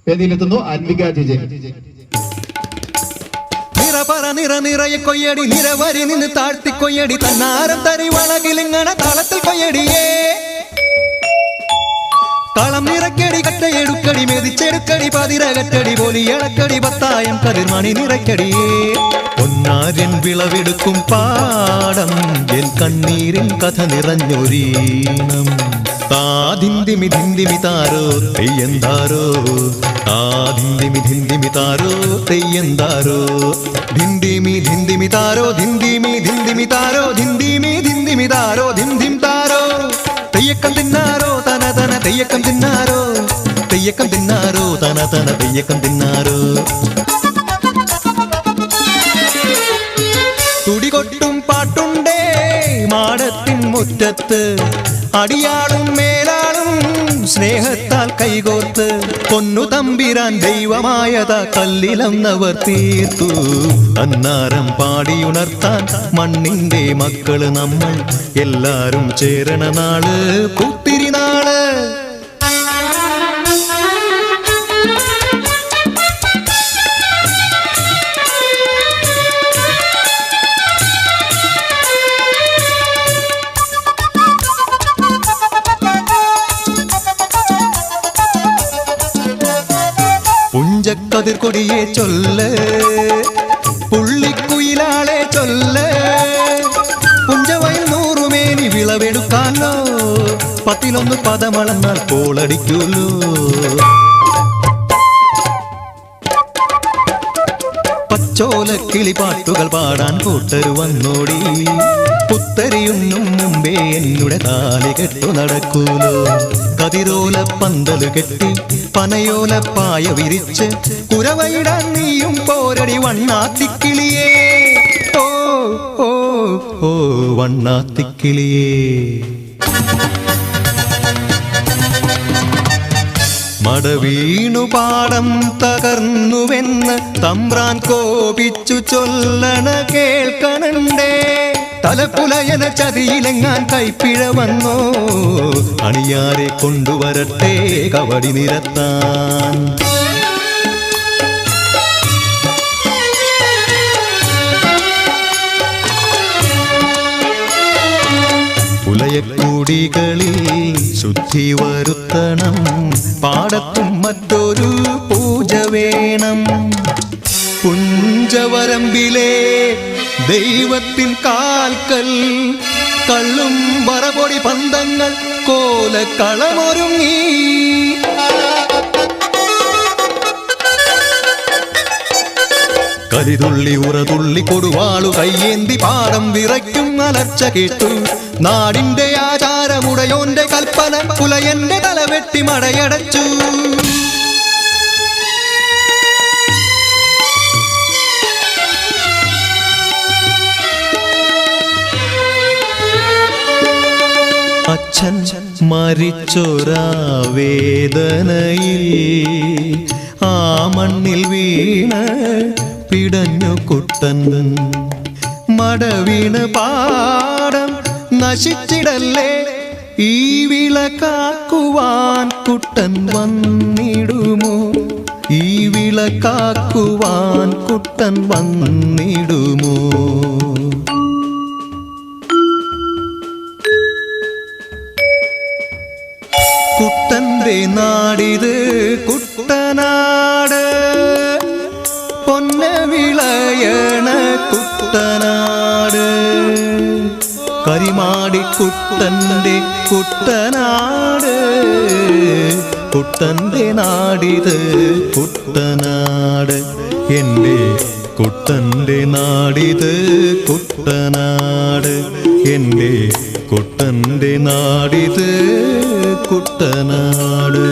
വേദിയിലെത്തുന്നു ആത്മിക ജിജെ. നിറയെ കൊയ്യടി നിരവരി നിന്ന് താഴ്ത്തി കൊയ്യടി തന്നാരം തരി വളകിലിങ്ങണ താളത്തിൽ കൊയ്യടിയേ കളം നിറക്കടി കട്ടയെടുക്കടി മെതിച്ചെടുക്കടി പതിരകറ്റടി പോലി ഇളക്കടി പത്തായം കതിർമണി നിറയ്ക്കടിയേ പൊന്നാര്യൻ വിളവെടുക്കും പാടം എൻ കണ്ണീരിൻ കഥ നിറഞ്ഞൊരീണം താദിന്ദിമി ധിന്ദിമി താരോ തെയ്യന്താരോ താദിന്ദിമി ധിന്ദിമി താരോ തെയ്യന്താരോ ധിന്ദിമി ധിന്ദിമി താരോ ധിന്ദിമി ധിന്ദിമി താരോ ധിന്ദിമി ധിന്ദിമി താരോ ധിന്ദിം താരോ തെയ്യക്കം തിന്നാരോ തന തന തെയ്യക്കം തിന്നാരോ തെയ്യക്കം തിന്നാരോ തന തന തെയ്യക്കം തിന്നാരോ തുടികൊട്ടും പാട്ടുണ്ടേ മാടത്തിൻ മുറ്റത്ത് അടിയാളും മേലാളും സ്നേഹത്താൽ കൈകോർത്ത് പൊന്നു തമ്പിരാൻ ദൈവമായതാ കല്ലിലന്നവർ തീർത്തു അന്നാരം പാടിയുണർത്താൻ മണ്ണിന്റെ മക്കള് നമ്മൾ എല്ലാരും ചേരണ നാള് പുത്തിരി നാള് പുഞ്ചക്കതിർക്കൊടിയെ ചൊല്ല് പുള്ളിക്കുയിലാളെ ചൊല്ല് പുഞ്ചവയിൽ നൂറുമേനി വിളവെടുക്കാനോ 10 പദമളന്നാൽ കോളടിക്കൂല്ലോ പച്ചോല കിളിപ്പാട്ടുകൾ പാടാൻ കൂട്ടരു വന്നോടി പുത്തരിയുന്നും മുമ്പേ എന്നുടെ താലി കെട്ടു നടക്കൂലോ കതിരോല പന്തല് കെട്ടി പനയോല പായ വിരിച്ച് കുരവയിടാൻ നീയും പോരടി വണ്ണാത്തിക്കിളിയേ ഓ ഓ ഓ വണ്ണാത്തിക്കിളിയേ മടവീണു പാടം തകർന്നുവെന്ന് തമ്പ്രാൻ കോപിച്ചു ചൊല്ലണ കേൾക്കണണ്ടേ തലപ്പുലയന ചതിയിലെങ്ങാൻ കൈപ്പിഴ വന്നോ അണിയാരെ കൊണ്ടുവരട്ടെ കവടി നിരത്താൻ പുലയക്കൂടികളിൽ ശുദ്ധി വരുത്തണം പാടത്തും മറ്റൊരു പൂജ വേണം പുഞ്ചവരമ്പിലെ ദൈവത്തിൻ കാൽക്കൽ കള്ളും വറപൊടി പന്തങ്ങൾ കോലക്കളമൊരുങ്ങി കരിതുള്ളി ഉറതുള്ളി കൊടുവാളു കയ്യേന്തി പാടം വിറയ്ക്കും അലർച്ച കേട്ടു നാടിന്റെ ആചാരമുടയോന്റെ കൽപ്പന പുലയന്റെ തലവെട്ടി മടയടച്ചു അച്ഛൻ മരിച്ചൊരാ വേദനയിൽ ആ മണ്ണിൽ വീണ് പിടഞ്ഞു കുട്ടൻ മടവീണ് പാടം നശിച്ചിടല്ലേ ഈ വിളക്കാക്കുവാൻ കുട്ടൻ വന്നിടുമോ ഈ വിളക്കാക്കുവാൻ കുട്ടൻ വന്നിടുമോ കുട്ടന്റെ നാടിത് കുട്ടനാട് പൊന്ന വിളയണ കുട്ടനാട് കരിമാടി കുട്ടന്റെ കുട്ടനാട് കുട്ടന്റെ നാടിത് കുട്ടനാട് എൻ്റെ കുട്ടന്റെ നാടിത് കുട്ടനാട് എൻ്റെ കുട്ടന്റെ നാടിത് കുട്ടനാട്